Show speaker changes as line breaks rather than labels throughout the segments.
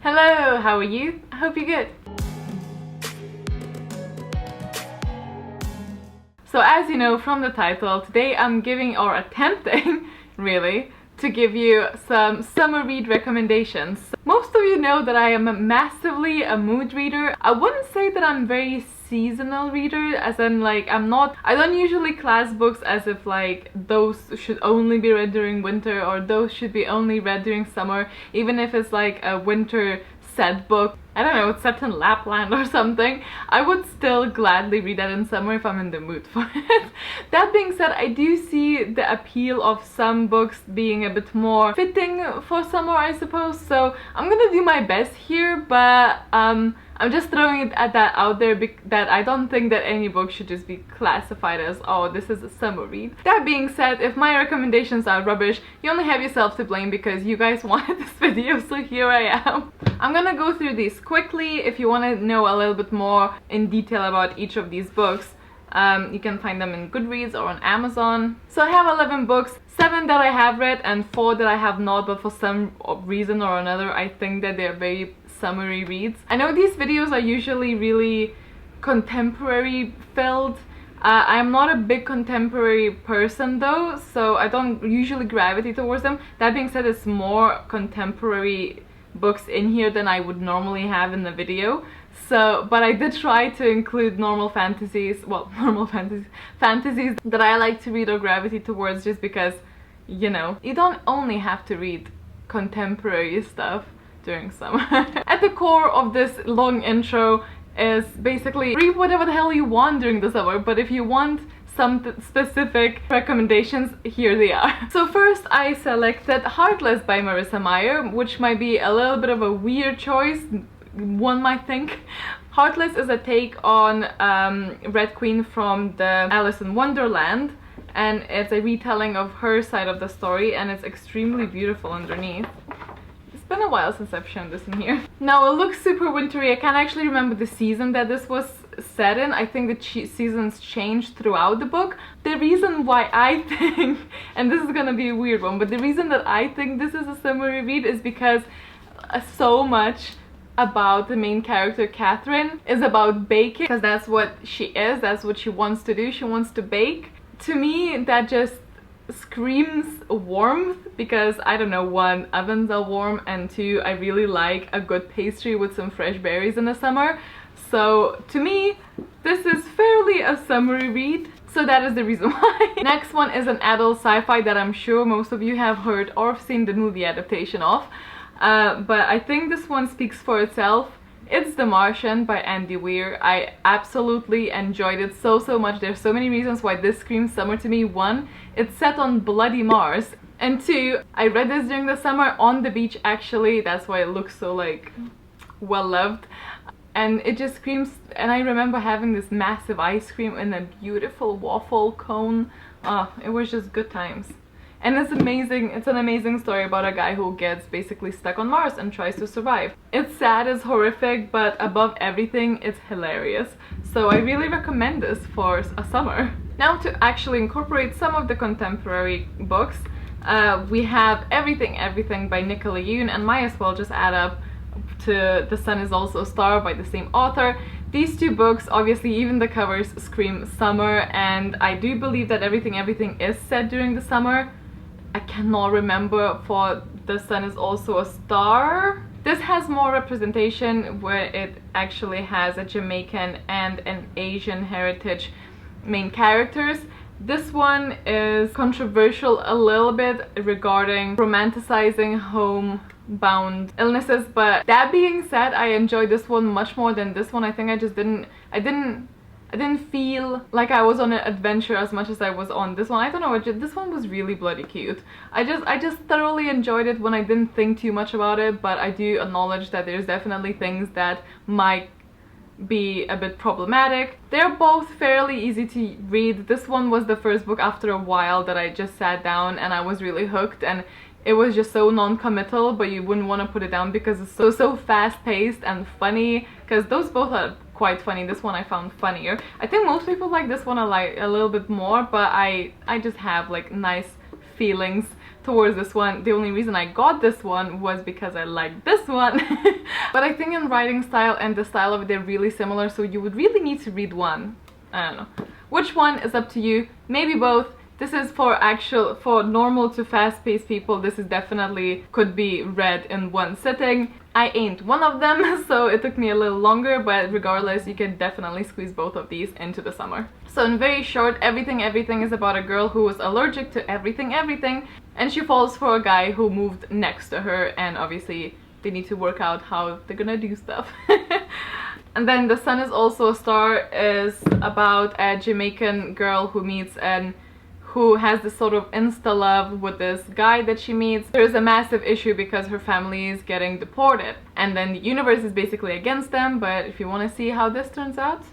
Hello, how are you? I hope you're good. So as you know from the title, today I'm giving, or attempting really, to give you some summer read recommendations. Most of you know that I am massively a mood reader. I wouldn't say that I'm very seasonal reader, as in like I don't usually class books as if like those should only be read during winter or those should be only read during summer, even if it's like a winter set book. I don't know, it's set in Lapland or something. I would still gladly read that in summer if I'm in the mood for it. That being said, I do see the appeal of some books being a bit more fitting for summer, I suppose. So I'm gonna do my best here, but I'm just throwing it at that out there that I don't think that any book should just be classified as, oh, this is a summer read. That being said, if my recommendations are rubbish, you only have yourself to blame because you guys wanted this video, so here I am. I'm gonna go through these quickly. If you want to know a little bit more in detail about each of these books, you can find them in Goodreads or on Amazon. So I have 11 books, 7 that I have read and 4 that I have not, but for some reason or another I think that they're very summery reads. I know these videos are usually really contemporary filled. I am not a big contemporary person though, so I don't usually gravitate towards them. That being said, it's more contemporary books in here than I would normally have in the video. So, but I did try to include normal fantasies, well, fantasies that I like to read or gravitate towards, just because, you know, you don't only have to read contemporary stuff during summer. At the core of this long intro is basically read whatever the hell you want during the summer, but if you want some specific recommendations, here they are. So first I selected Heartless by Marissa Meyer, which might be a little bit of a weird choice, one might think. Heartless is a take on Red Queen from the Alice in Wonderland, and it's a retelling of her side of the story, and it's extremely beautiful underneath. It's been a while since I've shown this in here. Now it looks super wintry. I can't actually remember the season that this was set in. I think the seasons changed throughout the book. The reason why I think, and this is gonna be a weird one, but the reason that I think this is a summery read is because so much about the main character Catherine is about baking, because that's what she is, that's what she wants to do. She wants to bake. To me, that just screams warmth, because I don't know, one, ovens are warm, and two, I really like a good pastry with some fresh berries in the summer. So to me, this is fairly a summery read. So that is the reason why. Next one is an adult sci-fi that I'm sure most of you have heard or seen the movie adaptation of. But I think this one speaks for itself. It's The Martian by Andy Weir. I absolutely enjoyed it so much. There's so many reasons why this screams summer to me. One, it's set on bloody Mars. And two, I read this during the summer on the beach actually. That's why it looks so like well loved. And it just screams, and I remember having this massive ice cream in a beautiful waffle cone. It was just good times. And it's amazing. It's an amazing story about a guy who gets basically stuck on Mars and tries to survive. It's sad, it's horrific, but above everything, it's hilarious. So I really recommend this for a summer. Now to actually incorporate some of the contemporary books, we have Everything by Nicola Yoon, and might as well just add up to The Sun Is Also a Star by the same author. These two books, obviously even the covers scream summer, and I do believe that Everything is set during the summer. I cannot remember for The Sun Is Also a Star. This has more representation, where it actually has a Jamaican and an Asian heritage main characters. This one is controversial a little bit regarding romanticizing homebound illnesses, but that being said, I enjoyed this one much more than this one. I think I just didn't feel like I was on an adventure as much as I was on this one. I don't know, this one was really bloody cute. I just thoroughly enjoyed it when I didn't think too much about it, but I do acknowledge that there's definitely things that might be a bit problematic. They're both fairly easy to read. This one was the first book after a while that I just sat down and I was really hooked, and it was just so non-committal, but you wouldn't want to put it down because it's so fast-paced and funny, because those both are quite funny. This one I found funnier. I think most people like this one a little bit more, but I just have like nice feelings towards this one. The only reason I got this one was because I liked this one. But I think in writing style and the style of it, they're really similar, so you would really need to read one. I don't know. Which one is up to you. Maybe both. This is for normal to fast-paced people. This is definitely could be read in one sitting. I ain't one of them, so it took me a little longer, but regardless, you can definitely squeeze both of these into the summer. So in very short, Everything Everything is about a girl who is allergic to everything, and she falls for a guy who moved next to her, and obviously they need to work out how they're gonna do stuff. And then The Sun is Also a Star is about a Jamaican girl who meets who has this sort of insta-love with this guy that she meets. There's a massive issue because her family is getting deported, and then the universe is basically against them, but if you want to see how this turns out,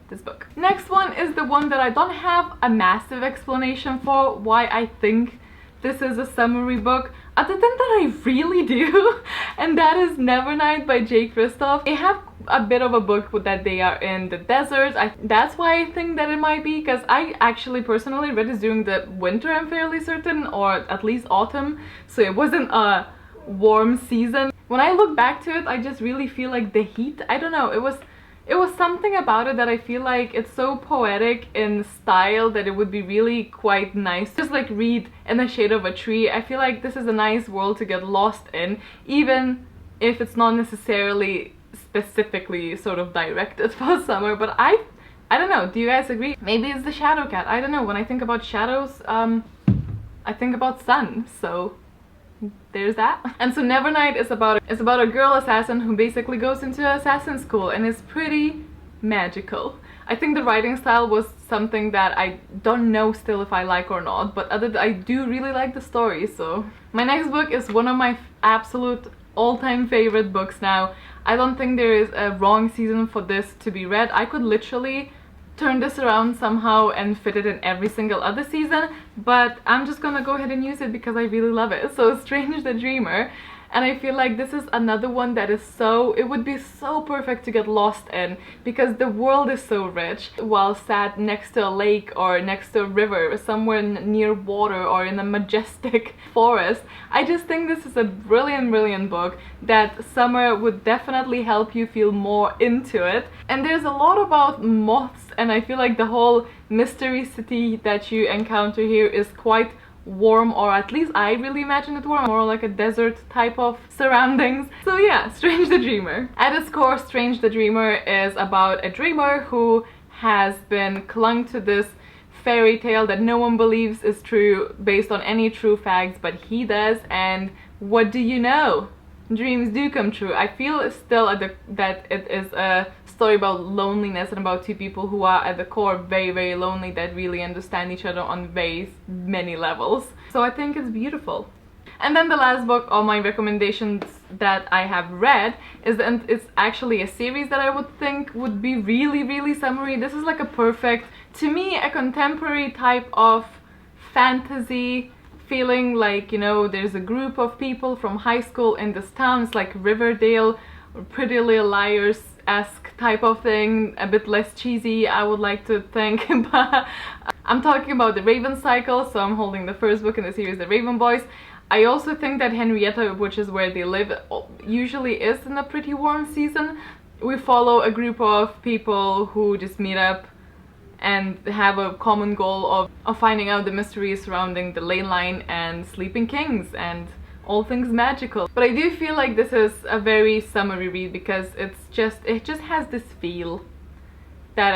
this book. Next one is the one that I don't have a massive explanation for why I think this is a summary book, other than that I really do, and that is Nevernight by Jay Kristoff. They have a bit of a book that they are in the desert. That's why I think that it might be, because I actually personally read this during the winter, I'm fairly certain, or at least autumn, so it wasn't a warm season. When I look back to it, I just really feel like the heat, I don't know, it was something about it that I feel like it's so poetic in style that it would be really quite nice. Just like read In the Shade of a Tree. I feel like this is a nice world to get lost in, even if it's not necessarily specifically sort of directed for summer, but I don't know, do you guys agree? Maybe it's the shadow cat, I don't know. When I think about shadows, I think about sun, so there's that. And so Nevernight is about a girl assassin who basically goes into assassin school and is pretty magical. I think the writing style was something that I don't know still if I like or not, but I do really like the story. So my next book is one of my absolute all-time favorite books now. I don't think there is a wrong season for this to be read. I could literally turn this around somehow and fit it in every single other season, but I'm just gonna go ahead and use it because I really love it. So Strange the Dreamer, and I feel like this is another one that is it would be so perfect to get lost in, because the world is so rich. While sat next to a lake or next to a river, somewhere near water or in a majestic forest, I just think this is a brilliant book that summer would definitely help you feel more into it. And there's a lot about moths, and I feel like the whole mystery city that you encounter here is quite warm, or at least I really imagine it warm, more like a desert type of surroundings. So yeah, Strange the Dreamer. At its core, Strange the Dreamer is about a dreamer who has been clung to this fairy tale that no one believes is true, based on any true facts, but he does, and what do you know? Dreams do come true. I feel still that it is a story about loneliness and about two people who are at the core very lonely, that really understand each other on very many levels. So I think it's beautiful. And then the last book on my recommendations that I have read is it's actually a series that I would think would be really summery. This is like a perfect, to me, a contemporary type of fantasy feeling, like, you know, there's a group of people from high school in this town. It's like Riverdale, Pretty Little Liars-esque type of thing, a bit less cheesy, I would like to think. But I'm talking about the Raven Cycle, so I'm holding the first book in the series, The Raven Boys. I also think that Henrietta, which is where they live, usually is in a pretty warm season. We follow a group of people who just meet up and have a common goal of finding out the mysteries surrounding the ley line and sleeping kings and all things magical. But I do feel like this is a very summery read, because it just has this feel that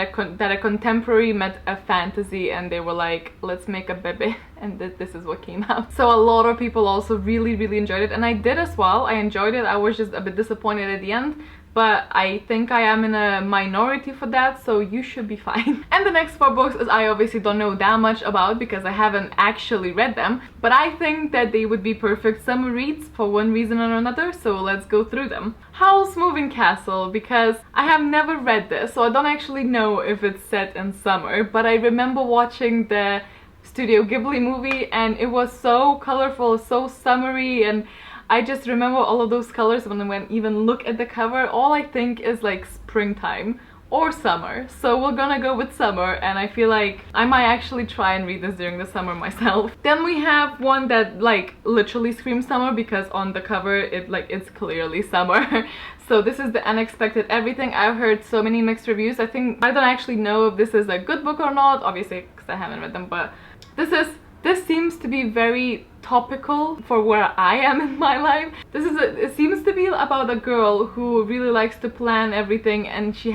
a contemporary met a fantasy and they were like, let's make a baby, and this is what came out. So a lot of people also really enjoyed it, and I did as well. I enjoyed it. I was just a bit disappointed at the end, but I think I am in a minority for that, so you should be fine. And the next 4 books, I obviously don't know that much about because I haven't actually read them, but I think that they would be perfect summer reads for one reason or another, so let's go through them. Howl's Moving Castle, because I have never read this, so I don't actually know if it's set in summer, but I remember watching the Studio Ghibli movie and it was so colorful, so summery, and I just remember all of those colors. When I even look at the cover, all I think is like springtime or summer. So we're gonna go with summer, and I feel like I might actually try and read this during the summer myself. Then we have one that like literally screams summer, because on the cover it's clearly summer. So this is The Unexpected Everything. I've heard so many mixed reviews. I don't actually know if this is a good book or not, obviously, because I haven't read them, but this seems to be very topical for where I am in my life. It seems to be about a girl who really likes to plan everything, and she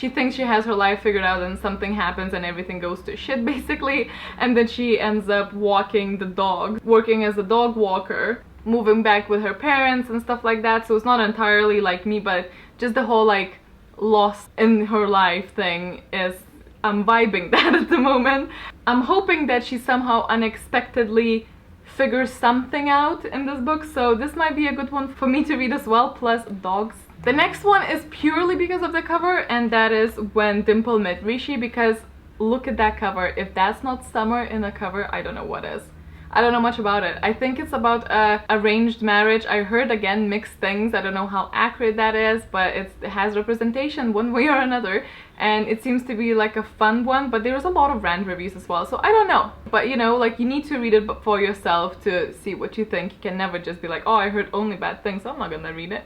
thinks she has her life figured out, and something happens and everything goes to shit basically, and then she ends up walking the dog, working as a dog walker, moving back with her parents and stuff like that. So it's not entirely like me, but just the whole like lost in her life thing is, I'm vibing that at the moment. I'm hoping that she somehow unexpectedly figures something out in this book, so this might be a good one for me to read as well, plus dogs. The next one is purely because of the cover, and that is When Dimple Met Rishi, because look at that cover. If that's not summer in a cover, I don't know what is. I don't know much about it. I think it's about arranged marriage. I heard, again, mixed things. I don't know how accurate that is, but it has representation one way or another, and it seems to be like a fun one, but there's a lot of rant reviews as well, so I don't know. But you know, like, you need to read it for yourself to see what you think. You can never just be like, oh, I heard only bad things, so I'm not gonna read it.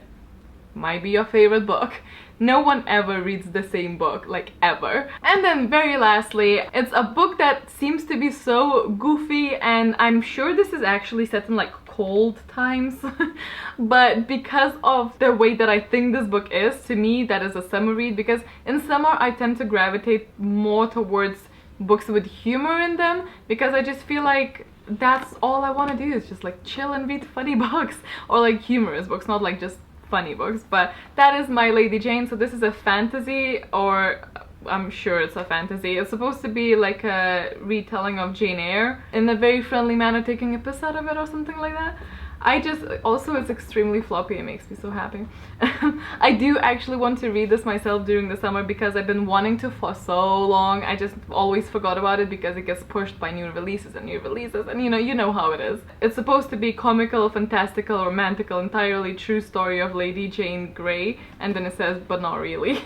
Might be your favorite book. No one ever reads the same book, like ever. And then very lastly, it's a book that seems to be so goofy, and I'm sure this is actually set in like cold times, but because of the way that I think this book is, to me that is a summer read, because in summer I tend to gravitate more towards books with humor in them, because I just feel like that's all I want to do, is just like chill and read funny books, or like humorous books, not like just funny books. But that is My Lady Jane. So this is a fantasy, or I'm sure it's a fantasy. It's supposed to be like a retelling of Jane Eyre in a very friendly manner, taking a piss out of it or something like that. Also, it's extremely floppy. It makes me so happy. I do actually want to read this myself during the summer, because I've been wanting to for so long. I just always forgot about it because it gets pushed by new releases, and you know how it is. It's supposed to be comical, fantastical, romantical, entirely true story of Lady Jane Grey, and then it says, but not really.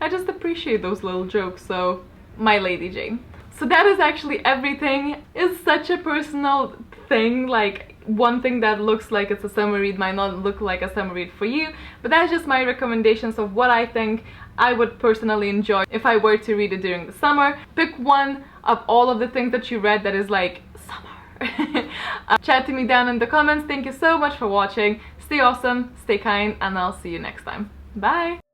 I just appreciate those little jokes, so My Lady Jane. So that is actually everything. It's such a personal thing, like, one thing that looks like it's a summer read might not look like a summer read for you, but that's just my recommendations of what I think I would personally enjoy if I were to read it during the summer. Pick one of all of the things that you read that is like summer. Chat to me down in the comments. Thank you so much for watching. Stay awesome, stay kind, and I'll see you next time. Bye!